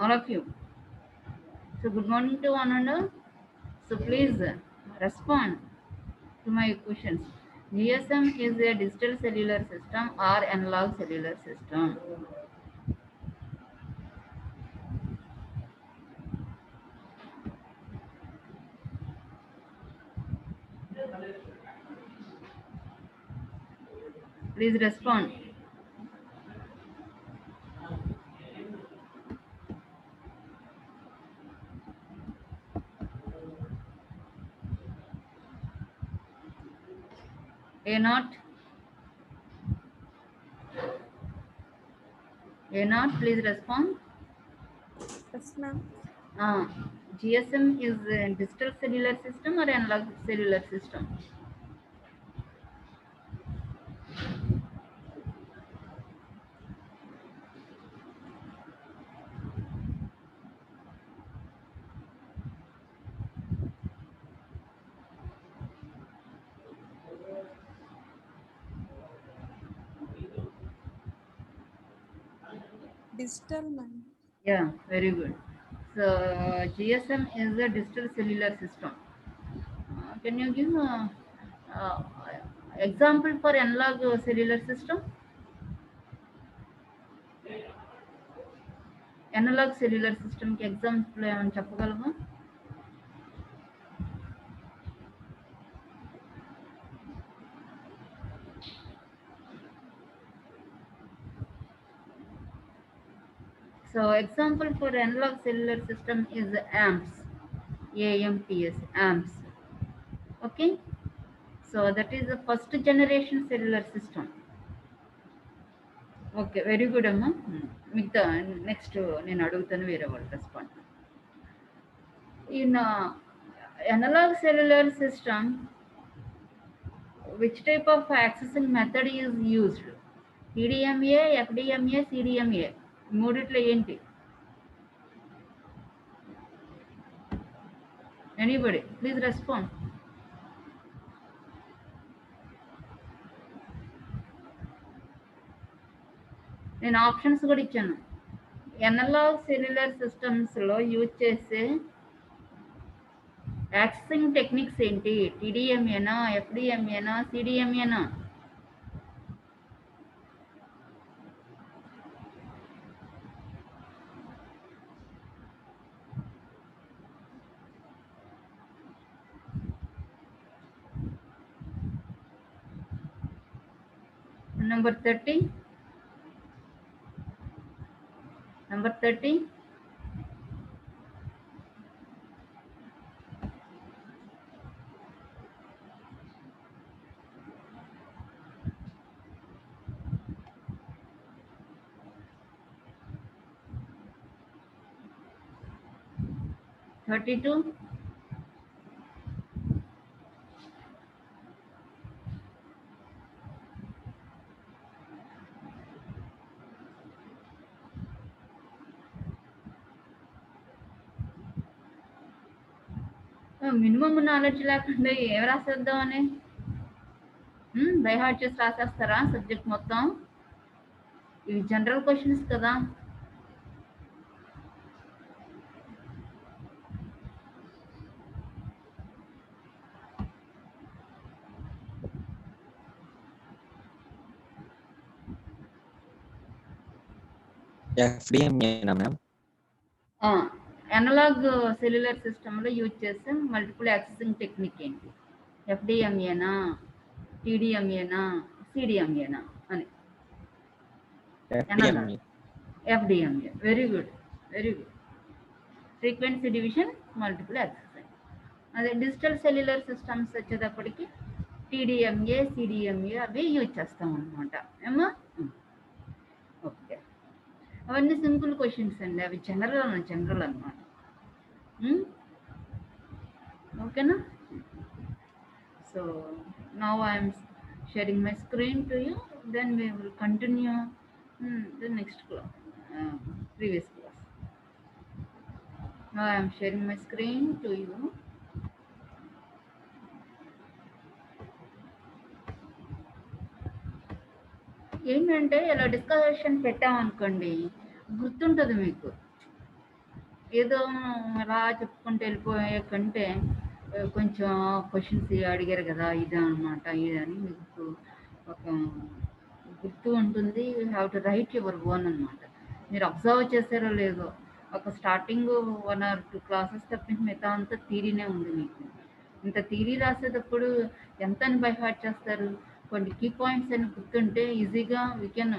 all of you. So good morning to one another. So please respond to my questions. GSM is a digital cellular system or analog cellular system? Please respond. A not. A not. Please respond. Yes, ma'am. Uh, GSM is a digital cellular system or analog cellular system? Digital, ma'am. Yeah, very good. So GSM is a digital cellular system. Can you give uh, example for analog cellular system? Analog cellular system కి example ఏమైనా చెప్పగలవా? So example for analog cellular system is AMPS. AMPS, AMPS. Okay. So that is the first generation cellular system. Okay very good అమ్మా. మిగతా next నేను అడుగుతాను, వేరే వాళ్ళు respond. In analogue cellular system which type of accessing method is used? TDMA, FDMA, CDMA, మూడిట్లో ఏంటి? Anybody please respond. నేను options కూడా ఇచ్చాను. అనలాగ్ సెల్యులర్ సిస్టమ్స్లో యూజ్ చేసే యాక్సెసింగ్ టెక్నిక్స్ ఏంటి? టీడీఎంఏనా, ఎఫ్డిఎంఏనా, సిడిఎంఏనా? Number 30. Number 30. $32. మినిమం నాలెడ్జ్ లేకుండా ఏం రాసేద్దామని బై హార్ట్ చేసి రాసేస్తారా సబ్జెక్ట్ మొత్తం? ఇవి జనరల్ క్వశ్చన్స్ కదా. ఎఫ్డిఎంఏనా మ్యామ్? అనలాగ్ సెల్యులర్ సిస్టంలో యూజ్ చేసే మల్టిపుల్ యాక్సెసింగ్ టెక్నిక్ ఏంటి? ఎఫ్డిఎంఏనా, టీడీఎంఏనా, సిడిఎంఏనా అని. FDMA. FDMA very good, very good. Frequency division, multiple accessing. అదే డిజిటల్ సెల్యులర్ సిస్టమ్స్ వచ్చేటప్పటికి టీడీఎంఏ, సిడిఎంఏ అవి యూజ్ చేస్తాం అనమాట. ఏమా ఓకే. అవన్నీ సింపుల్ క్వశ్చన్స్ అండి, అవి జనరల్ అనమాట. ఓకేనా? So now I'm sharing my screen to you, then we will continue the next class, previous class. Now I am sharing my screen to you. ఏంటంటే ఇలా డిస్కషన్ పెట్టామనుకోండి, గుర్తుంటుంది మీకు. ఏదో అలా చెప్పుకుంటూ వెళ్ళిపోయే కంటే కొంచెం క్వశ్చన్స్ అడిగారు కదా ఇదే అనమాట ఇదని మీకు ఒక గుర్తు ఉంటుంది. You have to right your own అనమాట. మీరు అబ్జర్వ్ చేశారో లేదో ఒక స్టార్టింగ్ 1 or 2 క్లాసెస్ తప్పించి మిగతా అంతా థీరీనే ఉంది మీకు. ఇంత థీరీ రాసేటప్పుడు ఎంత అని బై హార్ట్ చేస్తారు? కొన్ని కీ పాయింట్స్ అని గుర్తుంటే ఈజీగా we can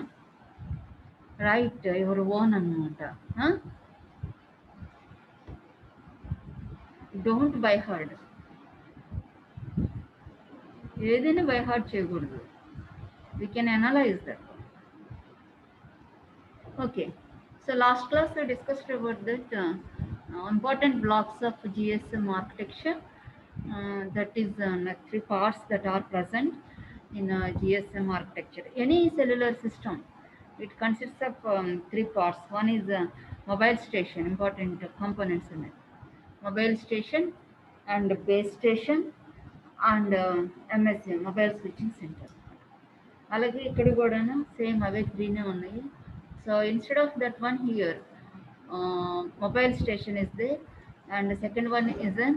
write your own అనమాట. డోంట్ బై హార్డ్, ఏదైనా బై హార్ట్ చేయకూడదు. We can analyse that. Okay, so last class we discussed about that important blocks of GSM architecture. That is like 3 parts that are present in GSM architecture. Any cellular system, it consists of 3 parts. One is mobile station, important components in it. Mobile station and base station and MSC, mobile switching center. అలాగే ఇక్కడ కూడా same అవే త్రీనే ఉన్నాయి. So instead of that one here mobile station is they and second one is a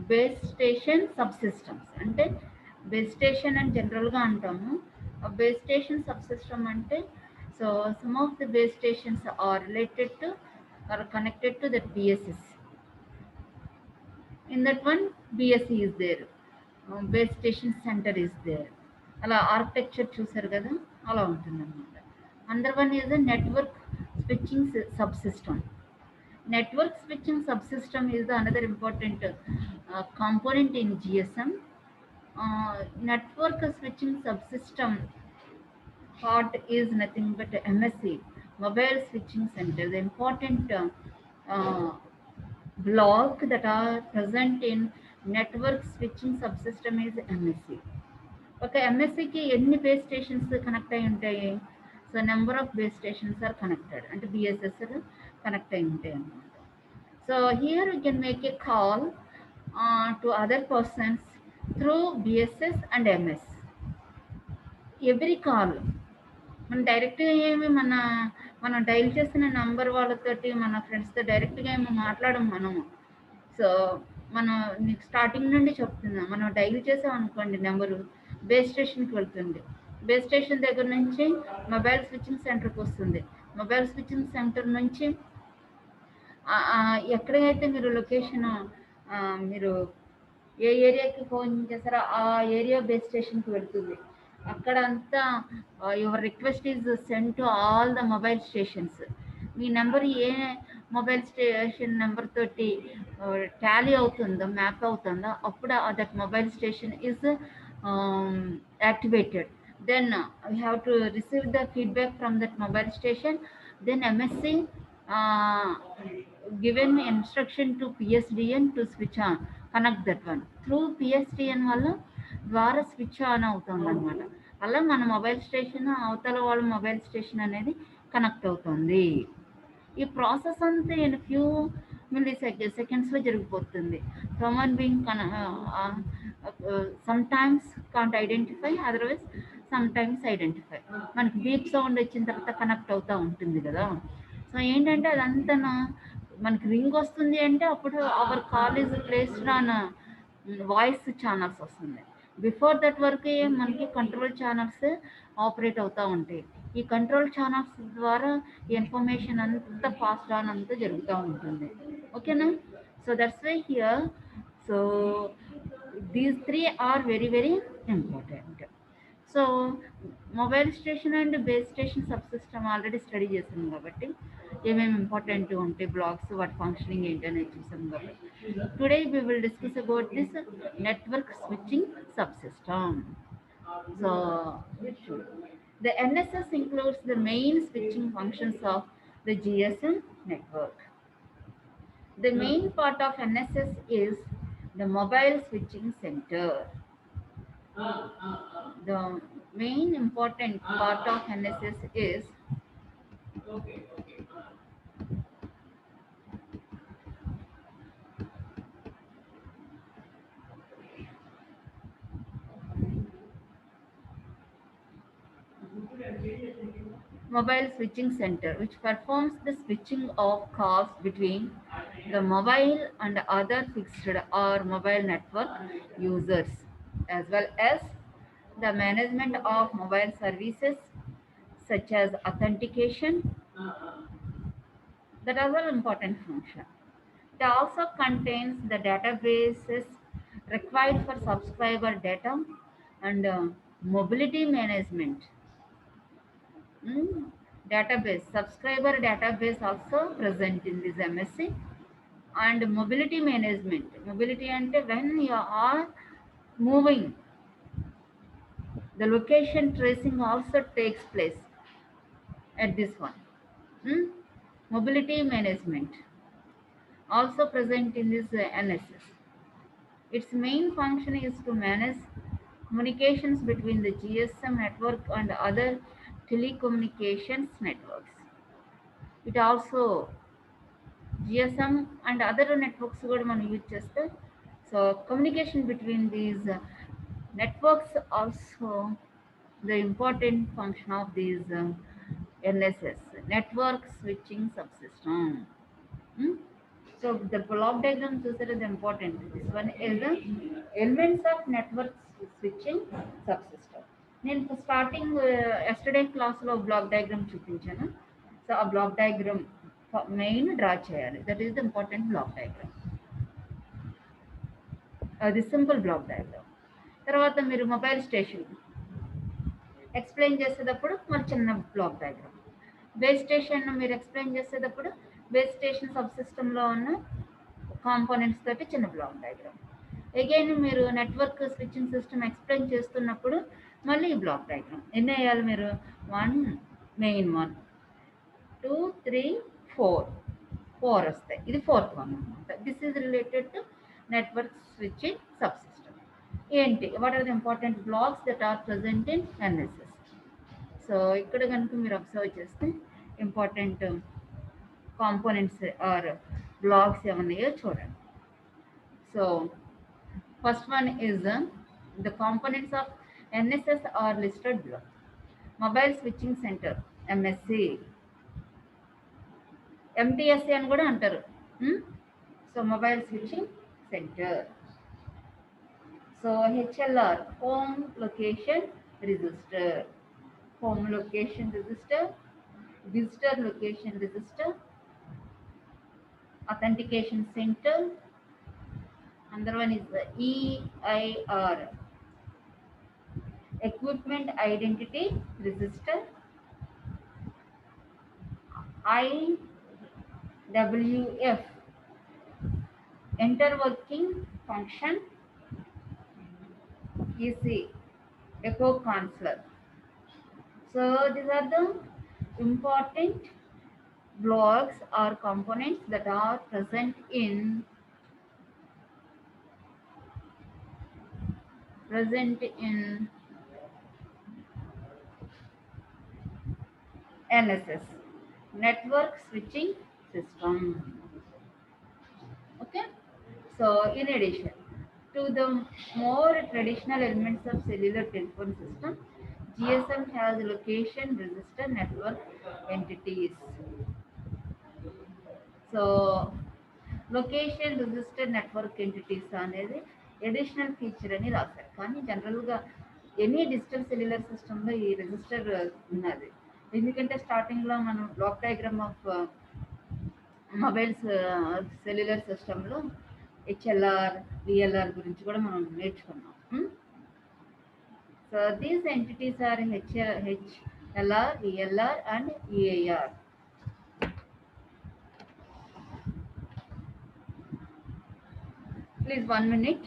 base station sub systems. అంటే base station అని జనరల్గా అంటాము. బేస్ స్టేషన్ సబ్ సిస్టమ్ అంటే so some of the base stations are related to or connected to that BSS. In that one BSC is there, base station center is there. అలా architecture చూసారు కదా, అలా ఉంటుందన్నమాట. Under one is a network switching sub system. Network switching subsystem is the another important component in GSM. Network switching subsystem part is nothing but MSC, mobile switching center. The important block that are present in network switching subsystem is MSC. ఒక ఎంఎస్సికి ఎన్ని base stations connect అయి ఉంటాయి? So number of base stations are connected, అంటే BSS connect అయి ఉంటాయి అన్నమాట. So here you can make a call to other persons through BSS and MS. Every call మనం డైరెక్ట్గా ఏమి మనం డైల్ చేసిన నెంబర్ వాళ్ళతోటి మన ఫ్రెండ్స్తో డైరెక్ట్గా ఏమి మాట్లాడము మనము. సో మనం నీకు స్టార్టింగ్ నుండి చెప్తున్నాం, మనం డైల్ చేసాం అనుకోండి నెంబరు బేస్ స్టేషన్కి వెళ్తుంది. బేస్ స్టేషన్ దగ్గర నుంచి మొబైల్ స్విచ్చింగ్ సెంటర్కి వస్తుంది. మొబైల్ స్విచ్చింగ్ సెంటర్ నుంచి ఎక్కడైతే మీరు లొకేషన్ మీరు ఏ ఏరియాకి ఫోన్ చేస్తారో ఆ ఏరియా బేస్ స్టేషన్కి వెళ్తుంది. అక్కడ అంతా your request is send to all the mobile stations. Me number A mobile station number తోటి టాలీ అవుతుందో, మ్యాప్ అవుతుందో, అప్పుడు that mobile station is activated. Then we have to receive the feedback from that mobile station. Then MSC given instruction to PSDN to switch on, connect that one. Through PSDN వల్ల ద్వారా switch on అవుతుంది అనమాట. అలా మన mobile station అవతల వాళ్ళ mobile station అనేది connect అవుతుంది. ఈ ప్రాసెస్ అంతా ఇన్ ఫ్యూ మిల్లీ సెకండ్స్లో జరిగిపోతుంది. Human being some times can't identify, otherwise some times identify. మనకి బీప్ సౌండ్ వచ్చిన తర్వాత కనెక్ట్ అవుతూ ఉంటుంది కదా. సో ఏంటంటే అదంతా మనకి రింగ్ వస్తుంది అంటే అప్పుడు our call is placed on voice channels వస్తుంది. బిఫోర్ దట్ వరకు మనకి కంట్రోల్ ఛానల్స్ ఆపరేట్ అవుతూ ఉంటాయి. ఈ కంట్రోల్ ఛానల్స్ ద్వారా ఇన్ఫర్మేషన్ అంతా పాస్డ్ ఆన్ అంతా జరుగుతూ ఉంటుంది. ఓకేనా? So that's why here. So these three are very very important. So mobile station and base station sub system already study చేసాం కాబట్టి ఏమేమి ఇంపార్టెంట్ ఉంటాయి బ్లాక్స్, వాటి ఫంక్షనింగ్ ఏంటనేది చూసాం కాబట్టి today we will discuss about this network switching subsystem. So the NSS includes the main switching functions of the GSM network. The main part of NSS is the mobile switching center. The main important part of NSS is mobile switching center, which performs the switching of calls between the mobile and other fixed or mobile network users, as well as the management of mobile services such as authentication. That is an important function. It also contains the databases required for subscriber data and mobility management. Mm, Database, subscriber database also present in this MSc, and mobility management. Mobility ante when you are moving, the location tracing also takes place at this one. Mm, Mobility management also present in this NSS. Its main function is to manage communications between the GSM network and other telecommunications networks. It also GSM and other networks కూడా మనం use చేస్తే so communication between these networks also the important function of these NSS, network switching subsystem. Hmm? So the block diagram చూసారు ఇది important. This one is the elements of network switching subsystem. నేను starting yesterday క్లాస్లో block diagram చూపించాను. So ఆ block diagram main draw చేయాలి. That is the important block diagram. అది simple block diagram. తర్వాత మీరు మొబైల్ స్టేషన్ ఎక్స్ప్లెయిన్ చేసేటప్పుడు మరి చిన్న బ్లాక్ డయాగ్రామ్. బేస్ స్టేషన్ మీరు ఎక్స్ప్లెయిన్ చేసేటప్పుడు బేస్ స్టేషన్ సబ్ సిస్టంలో ఉన్న కాంపోనెంట్స్ తోటి చిన్న బ్లాక్ డయాగ్రామ్. అగైన్ మీరు నెట్వర్క్ స్విచ్చింగ్ సిస్టమ్ ఎక్స్ప్లెయిన్ చేస్తున్నప్పుడు మళ్ళీ ఈ బ్లాక్ డయాగ్రామ్. ఎన్ని వేయాలి మీరు? 1 మెయిన్ 1 2 3 4 వస్తాయి. ఇది 4th వన్ అనమాట. This is related to network switching sub system. ఏంటి what are the important blocks that are present in NSS. So ఇక్కడ కనుక మీరు అబ్జర్వ్ చేస్తే ఇంపార్టెంట్ కాంపోనెంట్స్ ఆర్ బ్లాక్స్ ఏమన్నాయో చూడండి. So first one is the components of NSS are listed below. Mobile switching centre MSC, MTSC అని కూడా అంటారు. So mobile switching centre. So HLR, home location register, home location register, visitor location register, authentication center. Another one is the EIR, equipment identity register, IWF, interworking function, EC, echo counselor. So these are the important blocks or components that are present in NSS, network switching system. Okay, so in addition to the more traditional elements of cellular telephone system, GSM has location register network entities. So location register network entities అనేది additional feature అని రాశారు. కానీ జనరల్గా any digital cellular సిస్టంలో ఈ register ఉన్నది. ఎందుకంటే స్టార్టింగ్లో మనం block diagram of mobiles cellular సిస్టంలో హెచ్ఎల్ఆర్, విఎల్ఆర్ గురించి కూడా మనం నేర్చుకున్నాం. So these entities are HLR, VLR and EIR. Please 1 minute.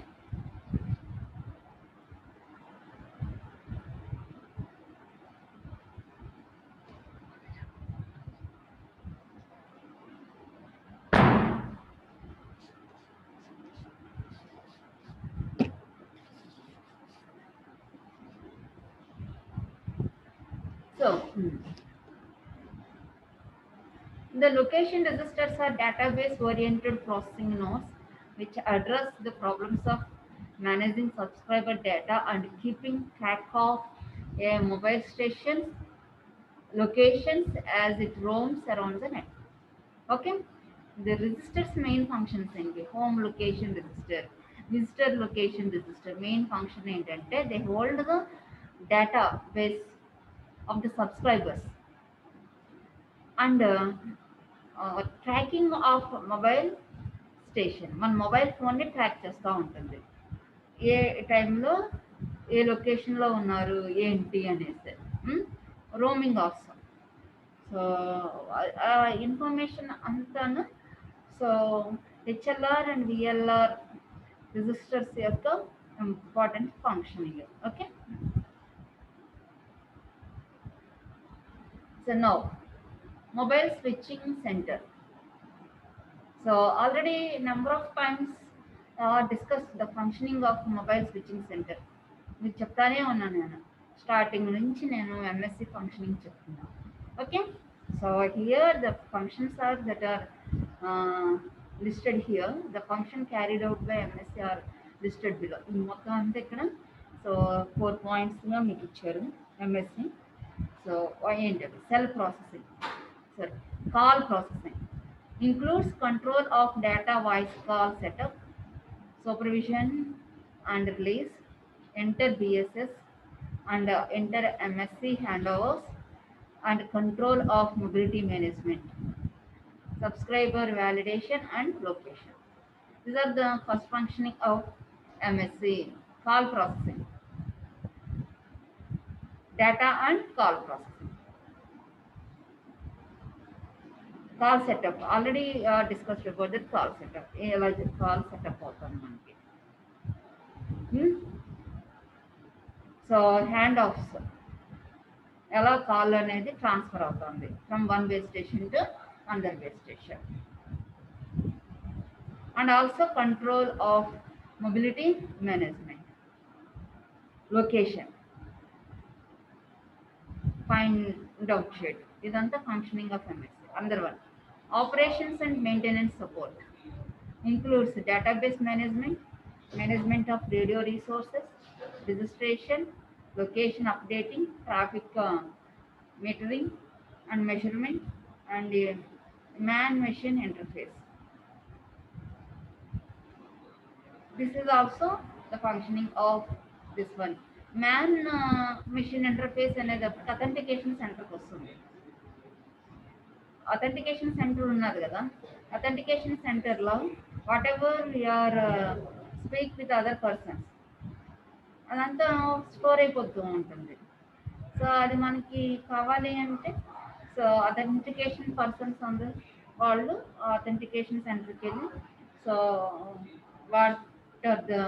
So the location registers are database oriented processing nodes which address the problems of managing subscriber data and keeping track of a mobile station locations as it roams around the net. Okay, the register's main functions ఏంటి? Home location register, visitor location register main function ఏంటంటే they hold the database of the subscribers and tracking of mobile station. మన mobile ఫోన్ని track చేస్తూ ఉంటుంది, ఏ టైంలో ఏ లొకేషన్లో ఉన్నారు ఏంటి అనేసి. Roaming also. సో ఆ ఇన్ఫర్మేషన్ అంతాను so HLR and VLR registers యొక్క important functioning. Okay, so now mobile switching center. So already number of times discussed the functioning of mobile switching center. మీకు చెప్తానే ఉన్నాను, నేను స్టార్టింగ్ నుంచి నేను ఎంఎస్సి ఫంక్షనింగ్ చెప్తున్నాను. Okay, so here the functions are that are listed here. The function carried out by MSc are listed below. ఈ మొత్తం అంతా ఇక్కడ సో 4 పాయింట్స్గా మీకు ఇచ్చారు ఎంఎస్సి. సో ఏంటి? Cell processing, sorry, call processing includes control of data voice call setup, supervision and release, enter BSS and enter MSc handovers, and control of mobility management, subscriber validation and location. These are the first functioning of MSc. Call processing, data and call processing. Call setup already discussed about the call setup. ఎలా call setup అవుతుంది మనకి. So hand offs, ఎలా call అనేది transfer అవుతుంది from one base station to another base station. And also control of mobility management, location, find out shed, ఇదంతా functioning of MSC. Under one operations and maintenance support includes database management, management of radio resources, registration, location updating, traffic metering and measurement, and man-machine interface. This is also the functioning of this one. Man-machine interface అనేది authentication center వస్తుంది. Authentication center ఉన్నది కదా, authentication సెంటర్లో whatever you're speak with other persons అదంతా store అయిపోతూ ఉంటుంది. So అది మనకి కావాలి అంటే సో అథెంటికేషన్ పర్సన్స్ అందరూ వాళ్ళు అథెంటికేషన్ సెంటర్కి వెళ్ళి so what are the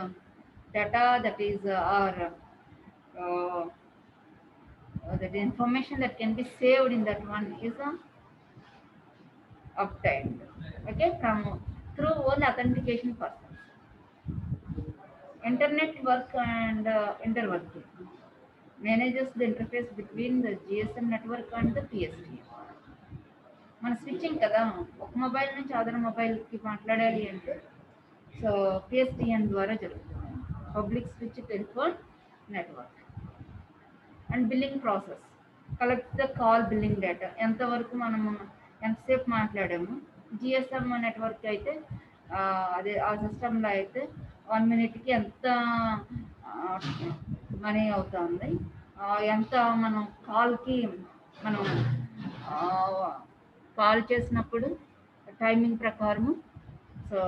data that is or that information that can be saved in that one is obtained, okay, from through one authentication persons. Internet work and interworking manages the interface between the GSM network and the PSTN. మన switching కదా, ఒక mobile నుంచి other మొబైల్కి మాట్లాడాలి అంటే so PSTN ద్వారా జరుగుతుంది, public switch telephone network. And billing process collect the call billing data, ఎంతవరకు మనము ఎంతసేపు మాట్లాడాము. జిఎస్ఎం నెట్వర్క్ అయితే అదే ఆ సిస్టంలో అయితే 1 minute-కి ఎంత మనీ అవుతుంది, ఎంత మనం కాల్కి మనం కాల్ చేసినప్పుడు టైమింగ్ ప్రకారము సో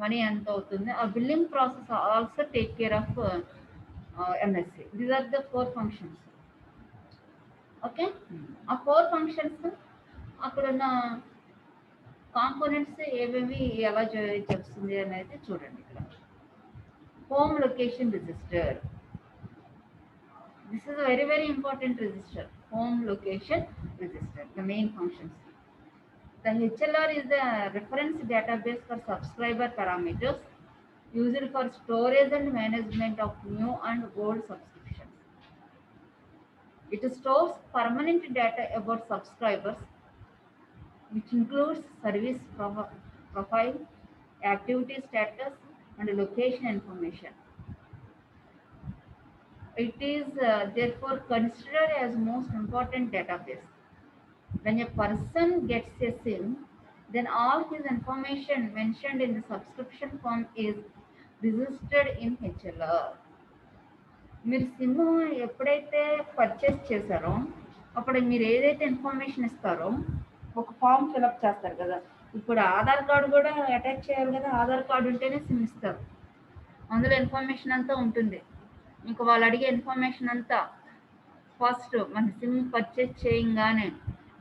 మనీ ఎంత అవుతుంది. ఆ billing process also take care of MSc. These are the 4 functions. Okay, ఆ 4 functions అక్కడ ఉన్న కాంపోనెంట్స్ ఏవేవి ఎలా చేస్తుంది అనేది చూడండి. ఇక్కడ home location register, this is very very important register. Home location register, the main functions. The HLR is the reference database for subscriber parameters used for storage and management of new and old subscriptions. It stores permanent data about subscribers, which includes service profile, activity status, and location information. it is therefore considered as most important database. When a person gets a SIM, then all his information mentioned in the subscription form is registered in HLR. మీరు SIM ఎప్పుడైతే purchase చేశారో అప్పుడు మీరు ఏదైతే information ఇస్తారో ఒక form fill up చేస్తారు కదా. ఇప్పుడు ఆధార్ కార్డు కూడా అటాచ్ చేయాలి కదా, ఆధార్ కార్డు ఉంటేనే సిమ్ ఇస్తారు. అందులో ఇన్ఫర్మేషన్ అంతా ఉంటుంది. ఇంకా వాళ్ళు అడిగే ఇన్ఫర్మేషన్ అంతా ఫస్ట్ మన సిమ్ పర్చేస్ చేయగానే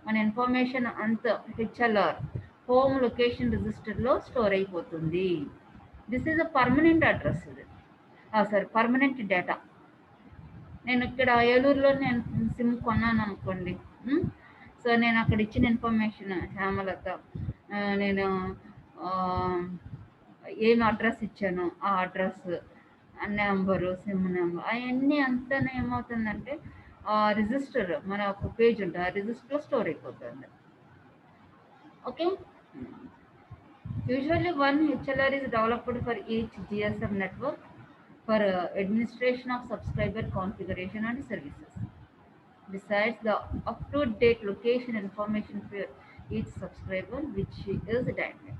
మన ఇన్ఫర్మేషన్ అంతా హెచ్ఎల్ఆర్ హోమ్ లొకేషన్ రిజిస్టర్లో స్టోర్ అయిపోతుంది. This is a permanent address. ఇది సారీ పర్మనెంట్ డేటా. నేను ఇక్కడ ఏలూరులో నేను సిమ్ కొన్నాను అనుకోండి. సో నేను అక్కడ ఇచ్చిన ఇన్ఫర్మేషన్ హేమలత, నేను ఏం అడ్రస్ ఇచ్చాను ఆ అడ్రస్, నెంబరు, సిమ్ నెంబర్, అవన్నీ అంతా ఏమవుతుందంటే రిజిస్టర్ మన ఒక పేజ్ ఉంటుంది, ఆ రిజిస్టర్లో స్టోర్ అయిపోతుంది. Okay. Usually one HLR is developed for each GSM network for administration of subscriber configuration and services. Besides the up-to-date location information for each subscriber, which is dynamic.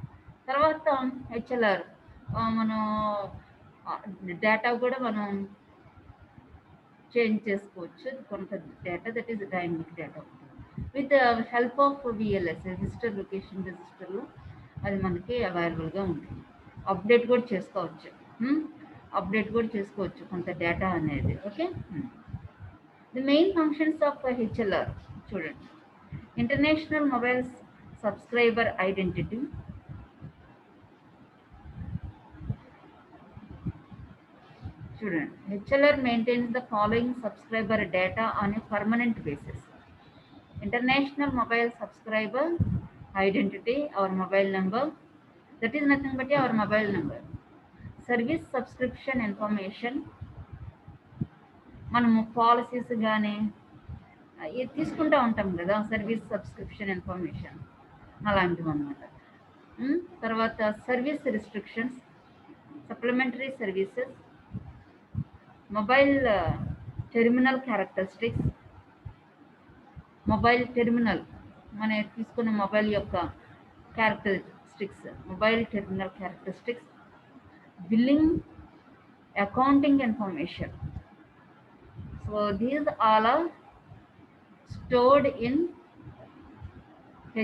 తర్వాత HLR మనం data కూడా మనం change చేసుకోవచ్చు. కొంత data that is dynamic data with help of VLS register location రిజిస్టర్లో అది మనకి అవైలబుల్గా ఉంటుంది. అప్డేట్ కూడా చేసుకోవచ్చు, కొంత డేటా అనేది. Okay. The main functions of HLR చూడండి. ఇంటర్నేషనల్ మొబైల్ సబ్స్క్రైబర్ ఐడెంటిటీ, చూడండి. HLR maintains the following subscriber data on a permanent basis. International mobile subscriber identity, our mobile number, that is nothing but our mobile number. Service subscription information, మనము policies కానీ తీసుకుంటూ ఉంటాం కదా, service subscription information అలాంటివి అన్నమాట. తర్వాత service restrictions, supplementary services, mobile terminal characteristics, mobile terminal మనం తీసుకున్న మొబైల్ యొక్క characteristics, mobile terminal characteristics, billing, accounting information. So these all are stored in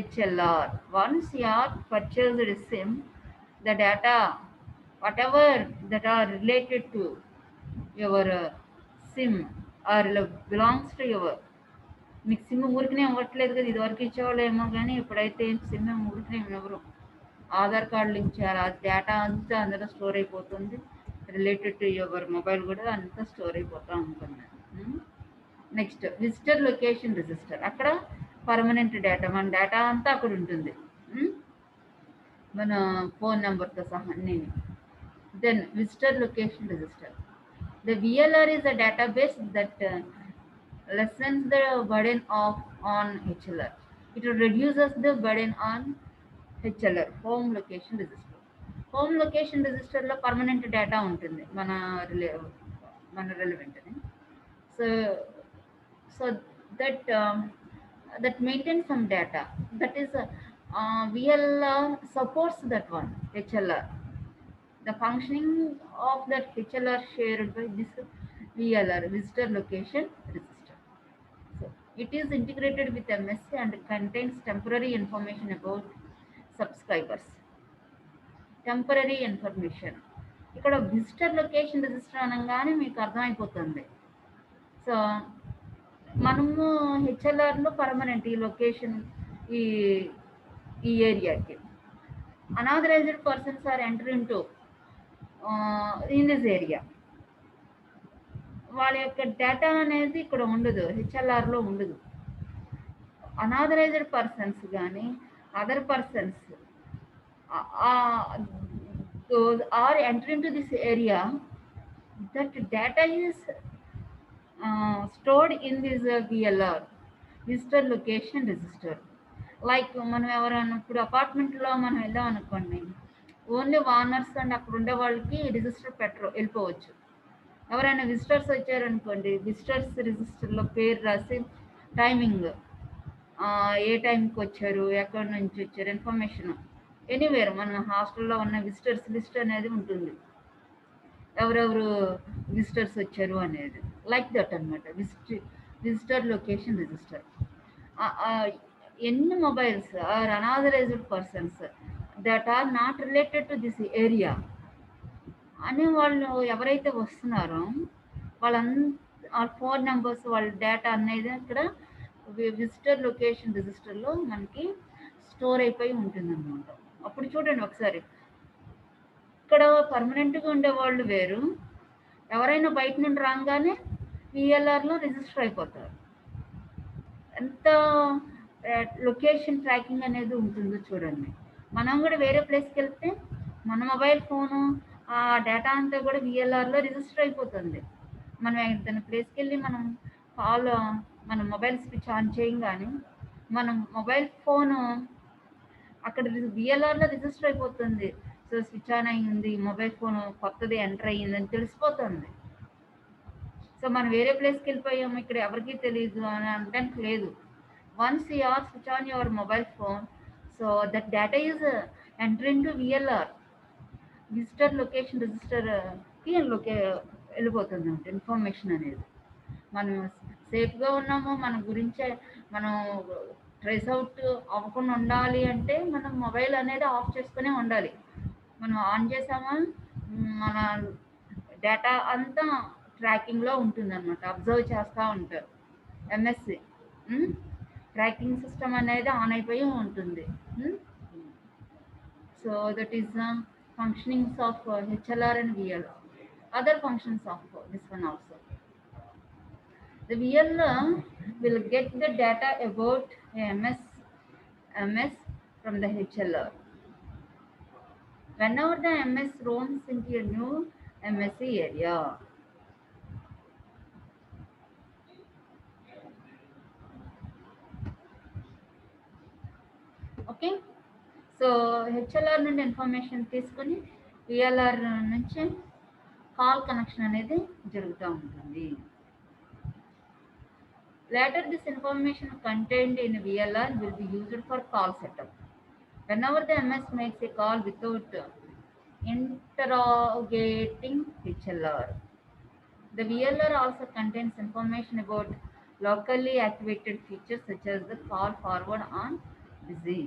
HLR. Once you are purchased a SIM, the data whatever that are related to your SIM or belongs to your, మీకు SIM ఊరికనే ఇవ్వట్లేదు కదా, ఇదివరకు ఇచ్చేవాళ్ళు ఏమో కానీ ఇప్పుడైతే SIM ఊరికనే ఎవరు ఆధార్ కార్డు లింక్ చేయాలి, ఆ డేటా అంతా అందులో స్టోర్ అయిపోతుంది. రిలేటెడ్ టు యువర్ మొబైల్ కూడా అంతా స్టోర్ అయిపోతూ ఉంటుంది. నెక్స్ట్ విజిటర్ లొకేషన్ రిజిస్టర్, అక్కడ పర్మనెంట్ డేటా, మన డేటా అంతా అక్కడ ఉంటుంది, మన ఫోన్ నెంబర్తో సహా నేను. Then visitor location register. The VLR is a database that lessens the burden on HLR. It reduces the burden on HLR, home location register. Home location రిజిస్టర్లో పర్మనెంట్ డేటా ఉంటుంది మన రెలవెంట్ అని. So that maintains some data, that is VLR supports that one HLR. The functioning of that HLR shared by this VLR, visitor location register. So it is integrated with MS and contains temporary information about subscribers. Temporary information, ఇక్కడ visitor location register అనగానే మీకు అర్థమైపోతుంది. So మనము హెచ్ఎల్ఆర్లో permanent ఈ location ఈ ఏరియాకి. Unauthorised persons are enter in to in this area, వాళ్ళ యొక్క డేటా అనేది ఇక్కడ ఉండదు, హెచ్ఎల్ఆర్లో ఉండదు. అనాథరైజ్డ్ పర్సన్స్ కానీ other persons those are entering into this area, that data is stored in this VLR, visitor location register. Like మనం ఎవరైనా ఇప్పుడు అపార్ట్మెంట్లో మనం వెళ్ళాం అనుకోండి, ఓన్లీ ఓనర్స్ అండ్ అక్కడ ఉండే వాళ్ళకి రిజిస్టర్ వెళ్ళిపోవచ్చు. ఎవరైనా విజిటర్స్ వచ్చారనుకోండి, విజిటర్స్ రిజిస్టర్లో పేరు రాసి టైమింగ్, ఏ టైంకి వచ్చారు, ఎక్కడి నుంచి వచ్చారు, ఇన్ఫర్మేషన్ ఎనీవేర్ మన హాస్టల్లో ఉన్న విజిటర్స్ లిస్ట్ అనేది ఉంటుంది, ఎవరెవరు విజిటర్స్ వచ్చారు అనేది. లైక్ దట్ అనమాట విజిటర్ లొకేషన్ రిజిస్టర్. ఎన్ని mobiles are unauthorised persons that are not related to this area అని వాళ్ళు ఎవరైతే వస్తున్నారో వాళ్ళ ఫోన్ నెంబర్స్, వాళ్ళ డేటా అనేది అక్కడ విజిటర్ లొకేషన్ రిజిస్టర్లో మనకి స్టోర్ అయిపోయి ఉంటుందన్నమాట. అప్పుడు చూడండి ఒకసారి, ఇక్కడ పర్మనెంట్గా ఉండేవాళ్ళు వేరు, ఎవరైనా బయట నుండి రాగానే విఎల్ఆర్లో రిజిస్టర్ అయిపోతారు. ఎంత లొకేషన్ ట్రాకింగ్ అనేది ఉంటుందో చూడండి. మనం కూడా వేరే ప్లేస్కి వెళ్తే మన మొబైల్ ఫోను ఆ డేటా అంతా కూడా విఎల్ఆర్లో రిజిస్టర్ అయిపోతుంది. మనం ఏదైనా ప్లేస్కి వెళ్ళి మనం కాల్, మన మొబైల్ స్విచ్ ఆన్ చేయగానే మనం మొబైల్ ఫోను అక్కడ విఎల్ఆర్లో రిజిస్టర్ అయిపోతుంది. సో స్విచ్ ఆన్ అయ్యింది, మొబైల్ ఫోన్ కొత్తది ఎంటర్ అయ్యిందని తెలిసిపోతుంది. సో మనం వేరే ప్లేస్కి వెళ్ళిపోయాము, ఇక్కడ ఎవరికీ తెలియదు అని అనడానికి లేదు. Once you are switch on your mobile phone, so that data is enter in to VLR, visitor location రిజిస్టర్కి వెళ్ళిపోతుంది అంటే ఇన్ఫర్మేషన్ అనేది. మనం సేఫ్గా ఉన్నాము, మన గురించే మనం ట్రేస్ అవుట్ అవ్వకుండా ఉండాలి అంటే మనం మొబైల్ అనేది ఆఫ్ చేసుకునే ఉండాలి. మనం ఆన్ చేసామా మన డేటా అంతా ట్రాకింగ్లో ఉంటుందన్నమాట, అబ్జర్వ్ చేస్తూ ఉంటారు. ఎంఎస్సి ట్రాకింగ్ సిస్టమ్ అనేది ఆన్ అయిపోయి ఉంటుంది. So that is functionings of HLR and VLR. Other functions of this one also. The VLR will get the data about MS from the HLR. Whenever the MS roams into a new MSC area, okay. So HLR నుండి information తీసుకొని VLR నుంచి call connection అనేది జరుగుతూ ఉంటుంది. Later this information contained in VLR will be used for call setup. Whenever the MS makes a call without interrogating HLR, the VLR also contains information about locally activated features such as the call forward on busy.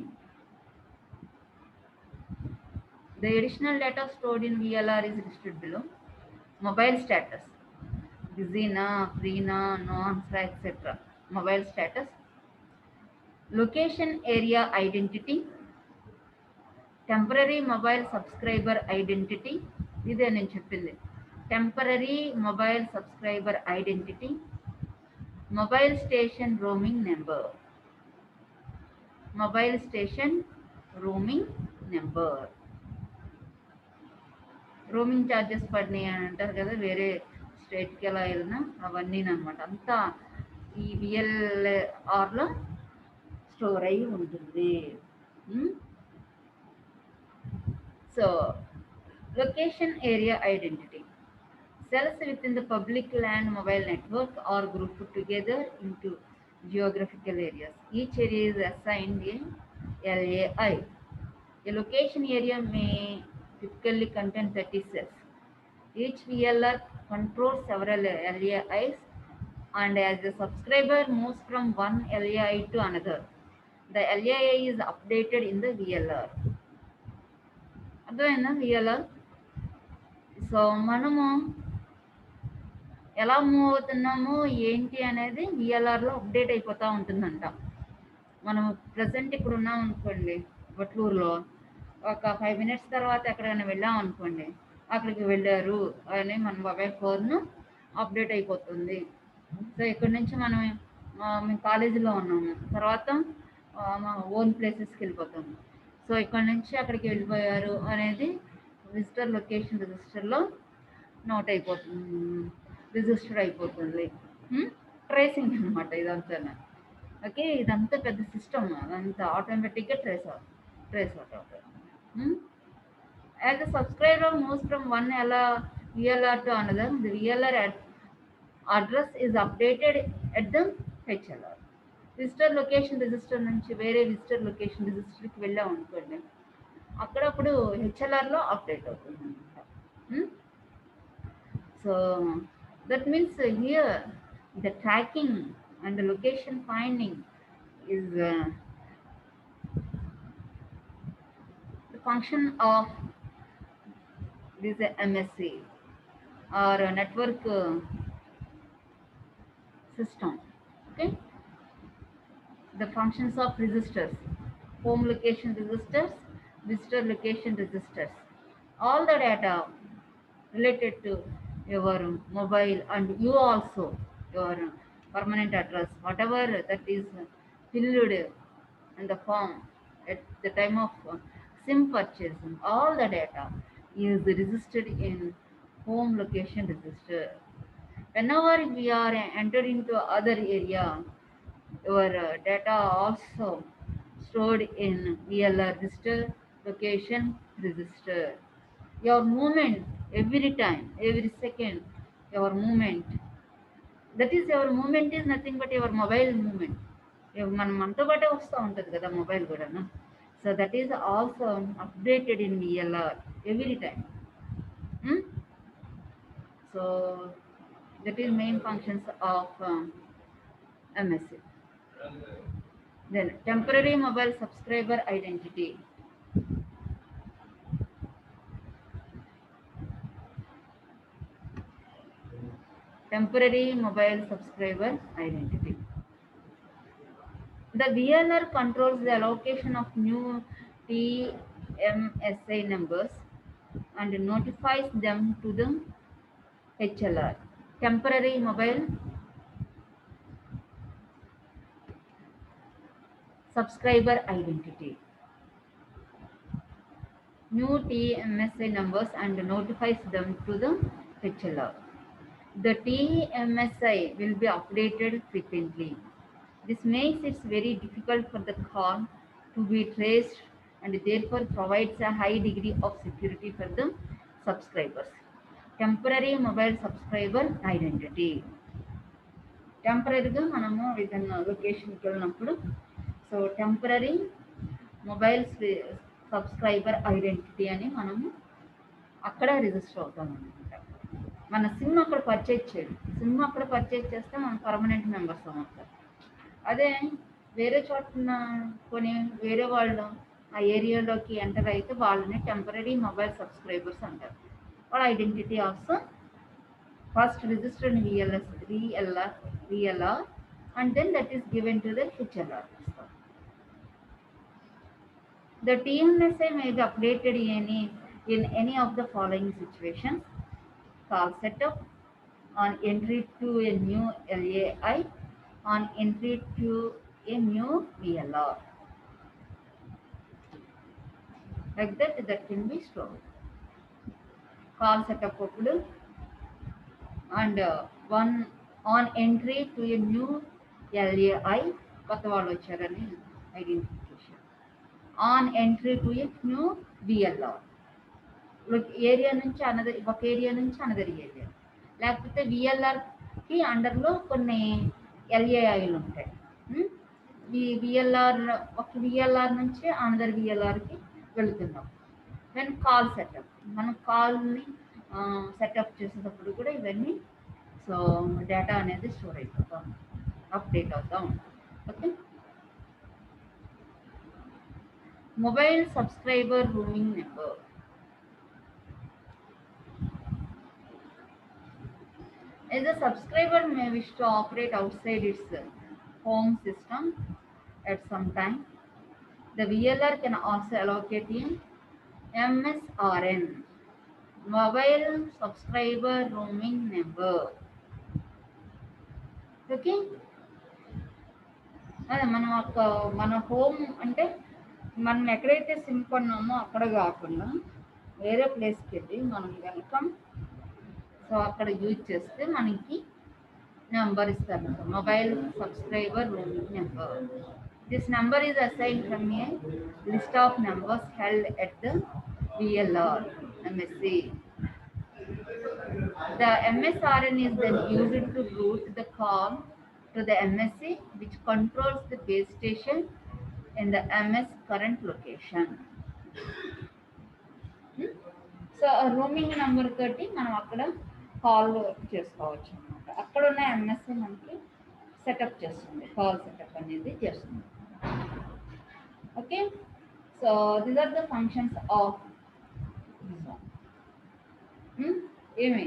The additional data stored in VLR is listed below. Mobile status, busy na, free na, no answer, etc. Mobile status. Location area identity. Temporary mobile subscriber identity. ఇదే నేను చెప్పింది. Temporary mobile subscriber identity. Mobile station roaming number. Mobile station roaming number. Roaming charges పడినాయి అని అంటారు కదా, వేరే స్టేట్కి ఎలా వెళ్ళినా అవన్నీ అనమాట, అంతా ఈ విఎల్ఆర్లో స్టోర్ అయ్యి ఉంటుంది. So location area identity. Cells within the public land mobile network are grouped together into geographical areas. Each area is assigned a LAI. A location area may typically contain 30 cells. Each VLR controls several LAIs, and as the subscriber moves from one LAI to another, the LAI is updated in the VLR. అర్థమైందా VLR? So మనము ఎలా move అవుతున్నాము ఏంటి అనేది విఎల్ఆర్లో update అయిపోతూ ఉంటుందంట. మనం present ఇప్పుడు ఉన్నాం అనుకోండి వట్లూరులో, ఒక 5 minutes తర్వాత ఎక్కడికైనా వెళ్ళాం అనుకోండి, అక్కడికి వెళ్ళారు అని మన మొబైల్ ఫోన్ అప్డేట్ అయిపోతుంది. సో ఇక్కడ నుంచి మేము కాలేజీలో ఉన్నాము, తర్వాత మా ఓన్ ప్లేసెస్కి వెళ్ళిపోతాము. సో ఇక్కడ నుంచి అక్కడికి వెళ్ళిపోయారు అనేది విజిటర్ లొకేషన్ రిజిస్టర్లో నోట్ అయిపోతుంది, రిజిస్టర్ అయిపోతుంది. ట్రేసింగ్ అనమాట ఇదంతా. ఓకే, ఇదంతా పెద్ద సిస్టమ్, అదంతా ఆటోమేటిక్గా ట్రేస్ అవుట్ అవుతుంది. As the subscriber moves from one VLR to another. The VLR address is updated at the HLR. Visitor location register నుంచి వేరే విజిటర్ లొకేషన్ రిజిస్టర్కి వెళ్ళాం అనుకోండి, అక్కడప్పుడు హెచ్ఎల్ఆర్లో అప్డేట్ అవుతుంది అనమాట. So that means here the tracking and the location finding is the function of this MSC or a network system. Okay, the functions of registers: home location registers, visitor location registers, all the data related to your mobile and you also your permanent address, whatever that is filled in the form at the time of SIM purchasing, all the data is registered in home location register. Whenever we are entered into other area, your data also stored in VLR register, location register. Your movement every time, every second, your movement, that is your movement is nothing but your mobile movement. మనం మనతో పాటే వస్తూ ఉంటుంది కదా mobile కూడాను. So that is also updated in VLR every time. So that is main functions of MSC. Then temporary mobile subscriber identity. Temporary mobile subscriber identity. The VLR controls the allocation of new TMSA numbers and notifies them to the HLR. Temporary mobile subscriber identity. New TMSA numbers and notifies them to the HLR. The TMSI will be updated frequently. This makes it very difficult for the call to be traced and therefore provides a high degree of security for the subscribers. Temporary mobile subscriber identity. టెంపరీగా మనము ఏదైనా లొకేషన్కి వెళ్ళినప్పుడు so temporary mobile subscriber identity అని మనము అక్కడ register అవుతాం అనమాట. మన సిమ్ అక్కడ పర్చేజ్ చేయాలి. సిమ్ అక్కడ పర్చేజ్ చేస్తే మనం పర్మనెంట్ మెంబర్స్ అవుతాం. అదే వేరే చోటున కొని వేరే వాళ్ళు ఆ ఏరియాలోకి ఎంటర్ అయితే వాళ్ళని టెంపరీ మొబైల్ సబ్స్క్రైబర్స్ అంటారు. వాళ్ళ identity also first registered in VLR and then that is given to the HLR. The TMSA may be updated in any of the following situations: call setup, on entry to a new LAI, on entry to a new VLR. Like that can be stored. Call setup appudu and one on entry to a new LAI, కొత్త వాళ్ళు వచ్చారని identification. On entry to a new VLR, area నుంచి another, ఒక area నుంచి another area, లేకపోతే VLRకి అండర్లో కొన్ని LAIలు ఉంటాయి. ఈ ఒక VLR నుంచి అనదర్ VLRకి వెళుతున్నాం. దెన్ కాల్ సెటప్, మనం కాల్ని సెటప్ చేసేటప్పుడు కూడా ఇవన్నీ సో డేటా అనేది స్టోర్ అయిపోతాం, అప్డేట్ అవుతాం. Okay, mobile subscriber roaming number. As a subscriber may wish to operate outside its home system at some time, the VLR can also allocate a MSRN, mobile subscriber roaming number. Okay, అదే మన home అంటే మనం ఎక్కడైతే SIM కొన్నామో అక్కడ కాకుండా వేరే ప్లేస్కి వెళ్ళి మనం కనుక సో అక్కడ యూజ్ చేస్తే మనకి నెంబర్ ఇస్తారు, mobile subscriber roaming number. This number is assign from A list of numbers held at the VLR MSC. The MSRN is then used to route the call to the MSC, which controls the base station in the MS current location. So roaming number తోటి మనం అక్కడ call చేసుకోవచ్చు అనమాట. అక్కడ ఉన్న MSc మనకి setup చేస్తుంది, call setup అనేది చేస్తుంది. Okay, so these are the functions of ఏమి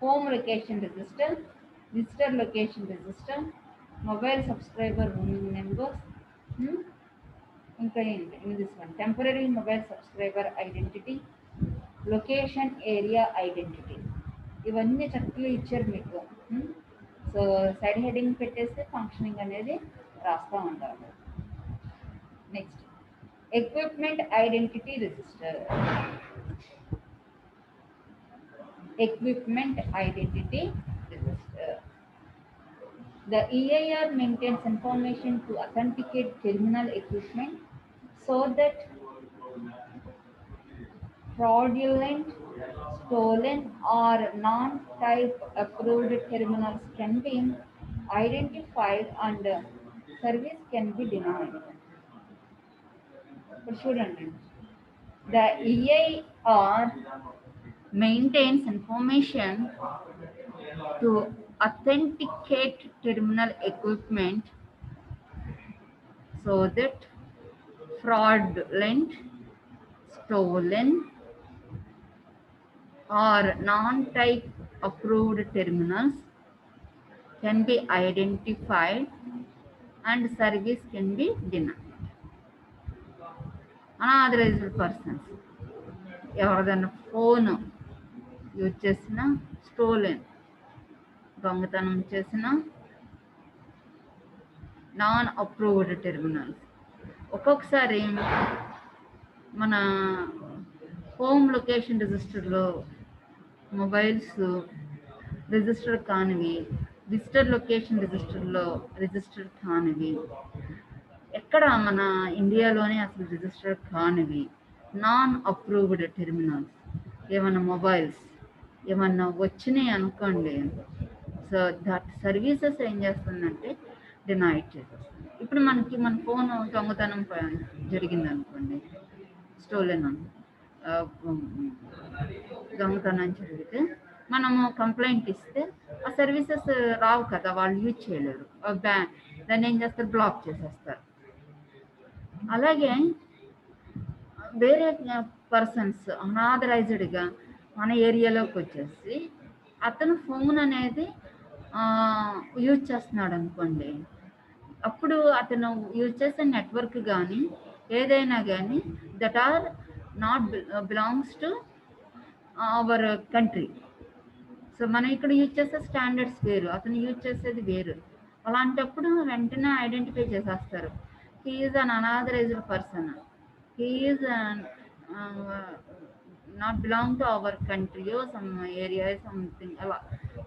home location register, visitor location register, mobile subscriber roaming numbers, ఇంకా ఏంటి in this one temporary mobile subscriber identity, location area identity, ఇవన్నీ చక్కగా ఇచ్చారు మీకు. సో సైడ్ హెడింగ్ పెట్టేస్తే ఫంక్షనింగ్ అనేది రాస్తూ ఉండాలి. Next equipment identity register. Equipment identity register. The EIR maintains information to authenticate terminal equipment so that fraudulent, stolen or non-type approved terminals can be identified and service can be denied. చూడండి, the EIR maintains information to authenticate terminal equipment so that fraudulent, stolen or non-type approved terminals can be identified and service can be denied. Unauthorized persons ఎవరిదైనా phone use చేసిన, stolen దొంగతనం చేసిన, non approved terminals. ఒక్కొక్కసారి మన home location రిజిస్టర్లో mobiles register కానివి, visitor location రిజిస్టర్లో register కానివి, ఎక్కడ మన ఇండియాలోనే అసలు రిజిస్టర్ కానివి నాన్ అప్రూవ్డ్ టెర్మినల్స్ ఏమన్నా మొబైల్స్ ఏమన్నా వచ్చినాయి అనుకోండి, సో దట్ సర్వీసెస్ ఏం చేస్తుందంటే డినైట్ చేసేస్తుంది. ఇప్పుడు మనకి మన ఫోన్ దొంగతనం జరిగింది అనుకోండి, స్టోలెన్ దొంగతనం జరిగితే మనము కంప్లైంట్ ఇస్తే ఆ సర్వీసెస్ రావు కదా, వాళ్ళు యూజ్ చేయలేరు, దాన్ని ఏం చేస్తారు, బ్లాక్ చేసేస్తారు. అలాగే వేరే పర్సన్స్ అనాథరైజ్డ్గా మన ఏరియాలోకి వచ్చేసి అతను ఫోన్ అనేది యూజ్ చేస్తున్నాడు అనుకోండి, అప్పుడు అతను యూజ్ చేసే నెట్వర్క్ కానీ ఏదైనా కానీ that are not belongs to our country. So మనం ఇక్కడ యూజ్ చేసే స్టాండర్డ్స్ వేరు, అతను యూజ్ చేసేది వేరు. అలాంటప్పుడు వెంటనే ఐడెంటిఫై చేసేస్తారు, he is an unauthorised person, he is not belong to our country or some area something అలా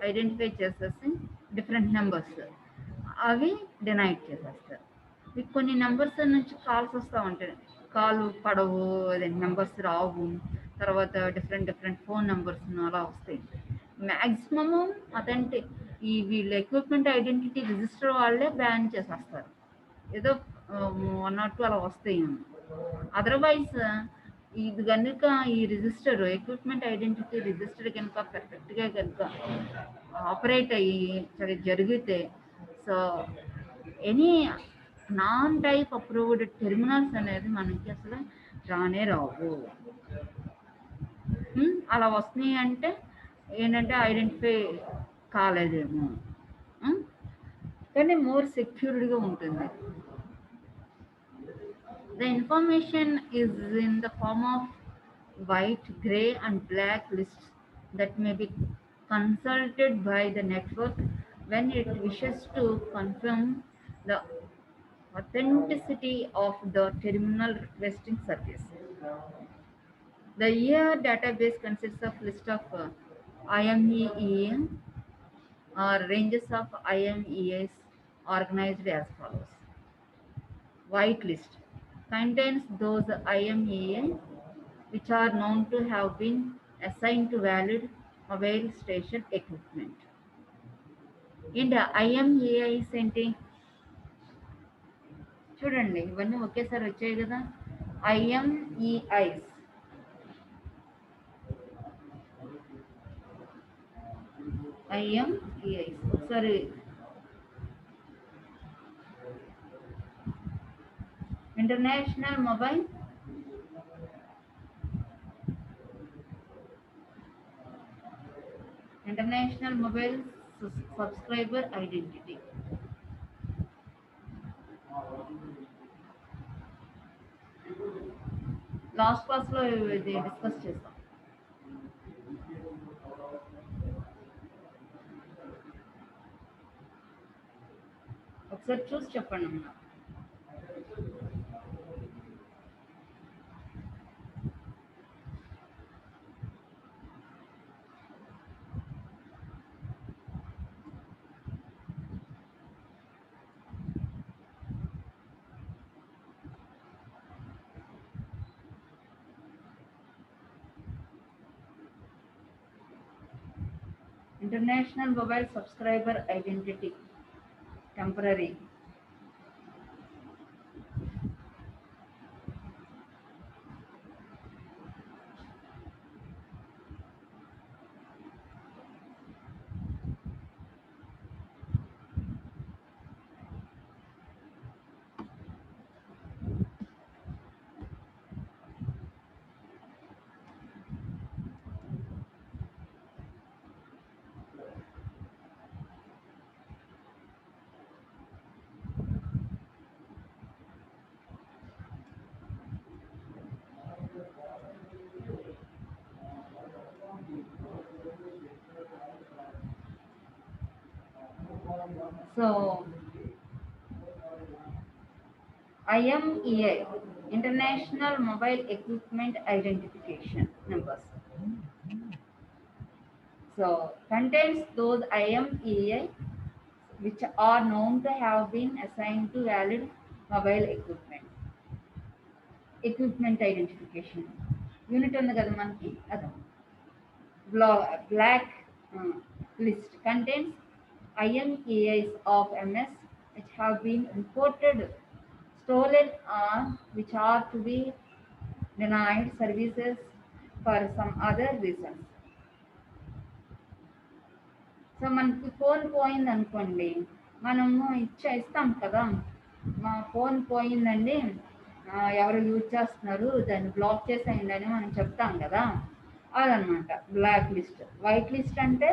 ఐడెంటిఫై చేసేసి డిఫరెంట్ నెంబర్స్ అవి డినైట్ చేసేస్తారు. మీకు కొన్ని నెంబర్స్ నుంచి కాల్స్ వస్తూ ఉంటాయి, కాల్ పడవు, అదే నెంబర్స్ రావు, తర్వాత డిఫరెంట్ ఫోన్ నెంబర్స్ అలా వస్తాయి. మ్యాక్సిమము ఈ వీళ్ళ ఎక్విప్మెంట్ ఐడెంటిటీ రిజిస్టర్ వాళ్ళే బ్యాన్ చేసేస్తారు, ఏదో 1 or 2 అలా వస్తాయి. అదర్వైజ్ ఇది కనుక ఈ రిజిస్టర్ ఎక్విప్మెంట్ ఐడెంటిటీ రిజిస్టర్ కనుక పర్ఫెక్ట్గా కనుక ఆపరేట్ అయ్యి సరే జరిగితే, so any non type approved terminals అనేది మనకి అసలు రానే రావు. అలా వస్తున్నాయి అంటే ఏంటంటే ఐడెంటిఫై కాలేదేమో, కానీ మోర్ సెక్యూర్డ్గా ఉంటుంది. The information is in the form of white, gray and black lists that may be consulted by the network when it wishes to confirm the authenticity of the terminal requesting service. The EIR database consists of list of IMEA or ranges of IMEAs organized as follows. White list contains those IMEA which are known to have been assigned to valid mobile station equipment. ఏంటి ఐఎంఏఐస్ ఏంటి చూడండి, ఇవన్నీ ఒకేసారి వచ్చాయి కదా. ఐఎంఈఐస్ ఐఎంఈఐస్ ఒకసారి international mobile subscriber identity. Last క్లాస్లో ఇది డిస్కస్ చేస్తాం. ఒకసారి చూసి చెప్పండి అమ్మా. International mobile subscriber identity temporary. So IMEI, International Mobile Equipment Identification Numbers. So contains those IMEI which are known to have been assigned to valid mobile equipment identification unit ఉంది కదా మనకి. అదే black list contains IMEIs of MS which have been reported stolen or which are to be denied services for some other reasons. So మనకి phone పోయింది అనుకోండి, మనము ఇస్తాం కదా, మా ఫోన్ పోయిందండి, ఎవరు యూజ్ చేస్తున్నారు, దాన్ని బ్లాక్ చేసేయండి అని మనం చెప్తాం కదా, అదనమాట బ్లాక్ లిస్ట్. వైట్ లిస్ట్ అంటే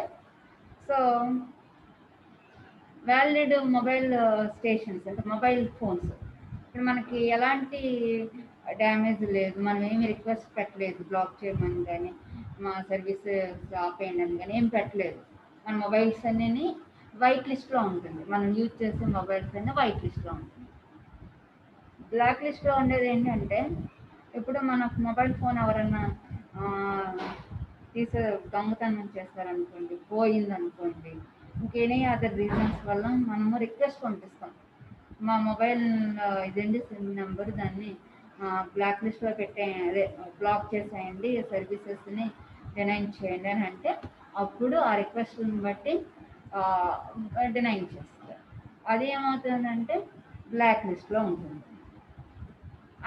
సో వ్యాలిడ్ మొబైల్ స్టేషన్స్ అంటే మొబైల్ ఫోన్స్. ఇప్పుడు మనకి ఎలాంటి డ్యామేజ్ లేదు, మనం ఏమి రిక్వెస్ట్ పెట్టలేదు బ్లాక్ చేయమని కానీ మా సర్వీస్ ఆపేయండి అని కానీ ఏం పెట్టలేదు. మన మొబైల్స్ అన్నీ వైట్ లిస్ట్లో ఉంటుంది, మనం యూజ్ చేసే మొబైల్స్ అన్నీ వైట్ లిస్ట్లో ఉంటుంది. బ్లాక్ లిస్ట్లో ఉండేది ఏంటంటే ఇప్పుడు మనకు మొబైల్ ఫోన్ ఎవరన్నా దొంగతనం చేస్తారనుకోండి, పోయిందనుకోండి, ఇంకేనీ అదర్ రీజన్స్ వల్ల మనము రిక్వెస్ట్ పంపిస్తాం, మా మొబైల్ ఇదండి నెంబర్, దాన్ని బ్లాక్ లిస్ట్లో అదే బ్లాక్ చేసేయండి, సర్వీసెస్ని డినైన్ చేయండి అని అంటే అప్పుడు ఆ రిక్వెస్ట్ని బట్టి డినైన్ చేస్తారు. అది ఏమవుతుందంటే బ్లాక్ లిస్ట్లో ఉంటుంది.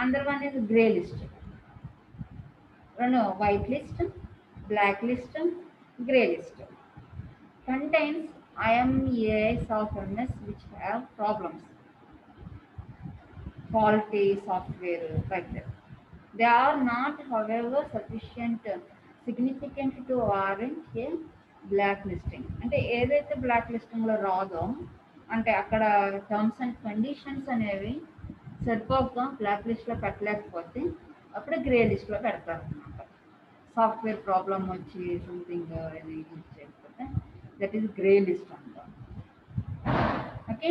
అందర్ one is grey list. White list, black list, grey list contains IMEIs of MS which have problems, faulty software like that. They are not, however, significant to warrant a black listing. అంటే ఏదైతే black లిస్టింగ్లో రాదో అంటే అక్కడ terms and conditions అనేవి సరిపోక black లిస్ట్లో పెట్టలేకపోతే అప్పుడు grey లిస్ట్లో పెడతారు అన్నమాట. సాఫ్ట్వేర్ ప్రాబ్లమ్ వచ్చి సంథింగ్ యూజ్ చేయకపోతే దట్ ఈస్ గ్రే లిస్ట్ అంటాం. Okay,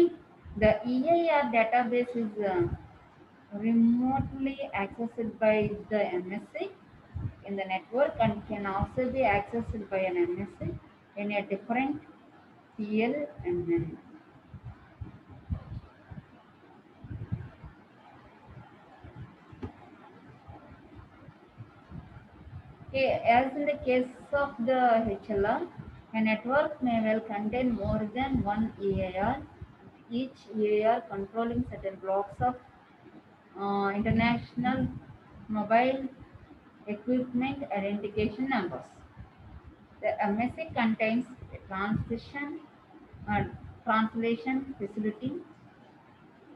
the EIR database is remotely accessed by the MSC in the network and can also be accessed by an MSC in a different PLMN. As in the case of the HLR, a network may well contain more than one EAR, each EAR controlling certain blocks of international mobile equipment identification numbers. The MSC contains a uh, translation facility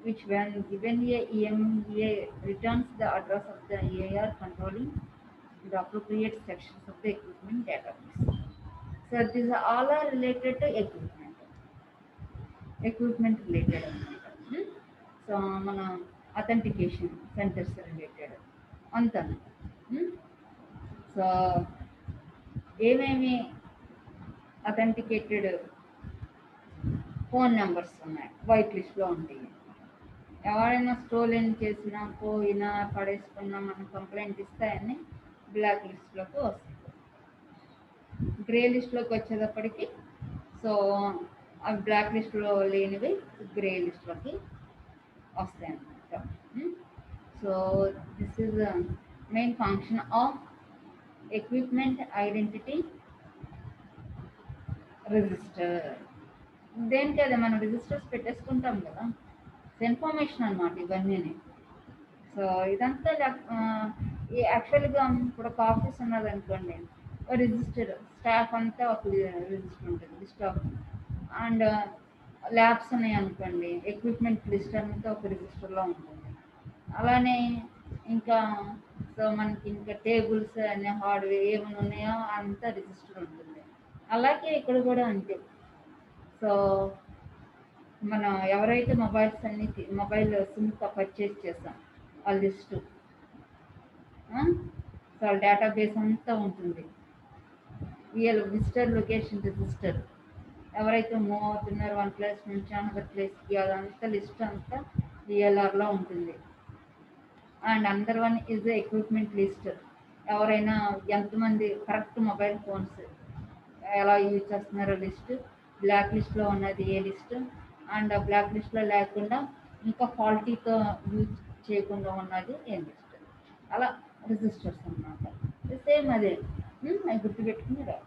which, when given a EMEA, returns the address of the EAR controlling the appropriate sections of the equipment database. So these are all are related to equipment related. So మన authentication centers related అంతా. So ఏమేమి authenticated phone numbers ఉన్నాయి white లిస్ట్లో ఉంటాయి. ఎవరైనా stolen చేసినా పోయినా పడేసుకున్నా మనం కంప్లైంట్ ఇస్తాయని బ్లాక్ లిస్ట్లోకి వస్తాయి. గ్రే లిస్ట్లోకి వచ్చేటప్పటికి సో అవి బ్లాక్ లిస్ట్లో లేనివి గ్రే లిస్ట్లోకి వస్తాయి అన్నమాట. So this is main function of equipment identity register. దేనికి అదే మనం రిజిస్టర్స్ పెట్టేసుకుంటాం కదా, ఇన్ఫర్మేషన్ అనమాట ఇవన్నీ. సో ఇదంతా యాక్చువల్గా ఇప్పుడు ఒక ఆఫీస్ ఉన్నది అనుకోండి, రిజిస్టర్ స్టాఫ్ అంతా ఒక రిజిస్టర్ ఉంటుంది లిస్ట్ ఆఫ్. అండ్ ల్యాబ్స్ ఉన్నాయి అనుకోండి, ఎక్విప్మెంట్ లిస్ట్ అంతా ఒక రిజిస్టర్లో ఉంటుంది. అలానే ఇంకా సో మనకి ఇంకా టేబుల్స్ అనే హార్డ్వేర్ ఏమైనా ఉన్నాయో అంతా రిజిస్టర్ ఉంటుంది. అలాగే ఇక్కడ కూడా అంతే. సో మనం ఎవరైతే మొబైల్స్ అన్ని మొబైల్ సిమ్ పర్చేస్ చేస్తాం ఆ లిస్టు, సో డేటాబేస్ అంతా ఉంటుంది. విజిటర్ లొకేషన్ రిజిస్టర్, ఎవరైతే మూవ్ అవుతున్నారో వన్ ప్లేస్ నుంచి అనదర్ ప్లేస్కి, అదంతా లిస్ట్ అంతా విఎల్ఆర్లో ఉంటుంది. అండ్ అందర్ వన్ ఈజ్ ఎక్విప్మెంట్ లిస్ట్, ఎవరైనా ఎంతమంది కరెక్ట్ మొబైల్ ఫోన్స్ ఎలా యూజ్ చేస్తున్నారో లిస్ట్, బ్లాక్ లిస్ట్లో ఉన్నది ఏ లిస్ట్, అండ్ బ్లాక్ లిస్ట్లో లేకుండా ఇంకా ఫాల్టీతో యూజ్ చేయకుండా ఉన్నది ఏ లిస్ట్. అలా రిజిస్టర్స్ అన్నమాట. సేమ్ అదే అవి గుర్తుపెట్టుకుని రా.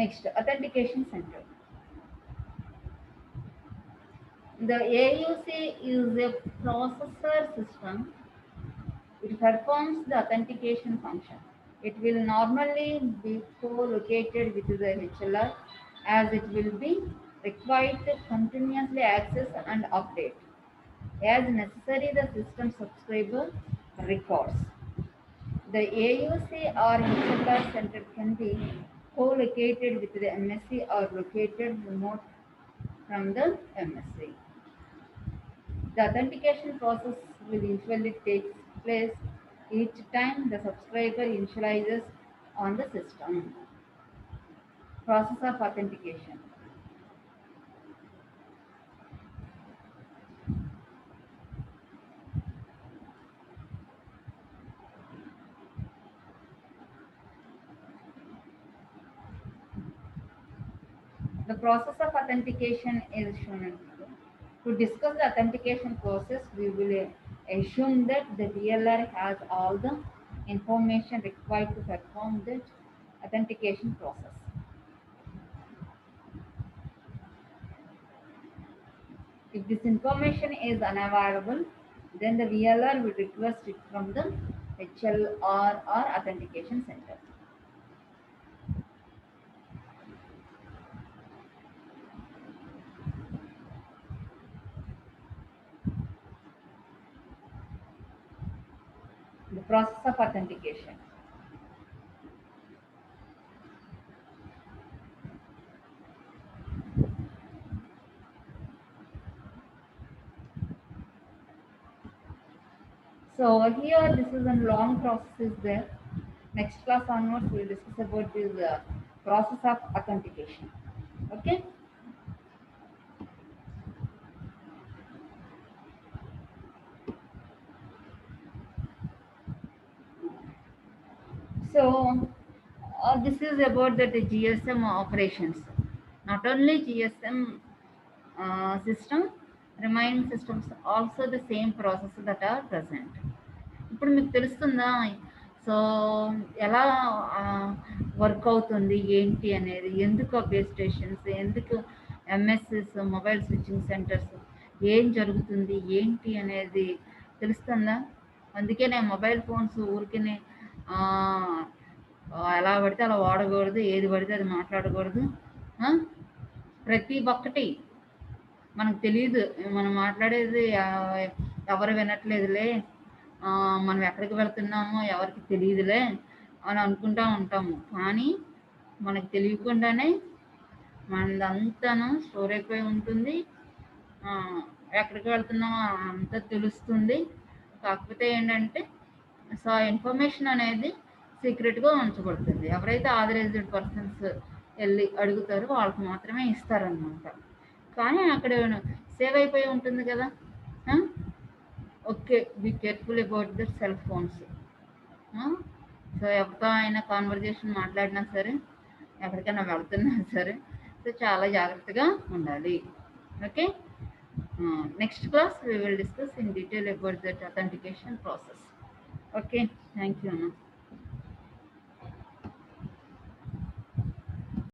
Next authentication center. The AUC is a processor system. It performs the authentication function. It will normally be co-located with the HLR, as it will be required to continuously access and update as necessary the system subscriber records. The AUC or HLR center can be co-located with the MSC or located remote from the MSC. The authentication process will usually take place each time the subscriber initializes on the system. Process of authentication. The process of authentication is shown in here. To discuss the authentication process, we will assume that the DLR has all the information required to perform the authentication process. If this information is unavailable, then the VLR will request it from the HLR or authentication center. The process of authentication. So here this is a long process is there. Next class onwards we will discuss about this process of authentication. Okay. So this is about the GSM operations. Not only GSM system, remaining systems also the same processes that are present. ఇప్పుడు మీకు తెలుస్తుందా? So ఎలా work అవుతుంది ఏంటి అనేది, ఎందుకు ఆ base stations, ఎందుకు ఎంఎస్ఎస్ మొబైల్ స్విచ్చింగ్ సెంటర్స్, ఏం జరుగుతుంది ఏంటి అనేది తెలుస్తుందా? అందుకే నేను మొబైల్ ఫోన్స్ ఊరికనే ఎలా పడితే అలా వాడకూడదు, ఏది పడితే అది మాట్లాడకూడదు. ప్రతి ఒక్కటి మనకు తెలియదు, మనం మాట్లాడేది ఎవరు వినట్లేదులే, మనం ఎక్కడికి వెళ్తున్నామో ఎవరికి తెలియదులే అని అనుకుంటూ ఉంటాము. కానీ మనకు తెలియకుండానే మనదంతాను స్టోర్ అయిపోయి ఉంటుంది. ఎక్కడికి వెళ్తున్నామో అంతా తెలుస్తుంది. కాకపోతే ఏంటంటే సో ఇన్ఫర్మేషన్ అనేది సీక్రెట్గా ఉంచబడుతుంది. ఎవరైతే ఆథరైజ్డ్ పర్సన్స్ వెళ్ళి అడుగుతారో వాళ్ళకి మాత్రమే ఇస్తారనమాట. కానీ అక్కడ సేవ్ అయిపోయి ఉంటుంది కదా. Okay, be careful about the cell phones. So ఎవరితో అయినా కాన్వర్జేషన్ మాట్లాడినా సరే, ఎక్కడికైనా వెళ్తున్నా సరే, సో చాలా జాగ్రత్తగా ఉండాలి. Okay, next class we will discuss in detail about that authentication process. Okay, thank you, Anna.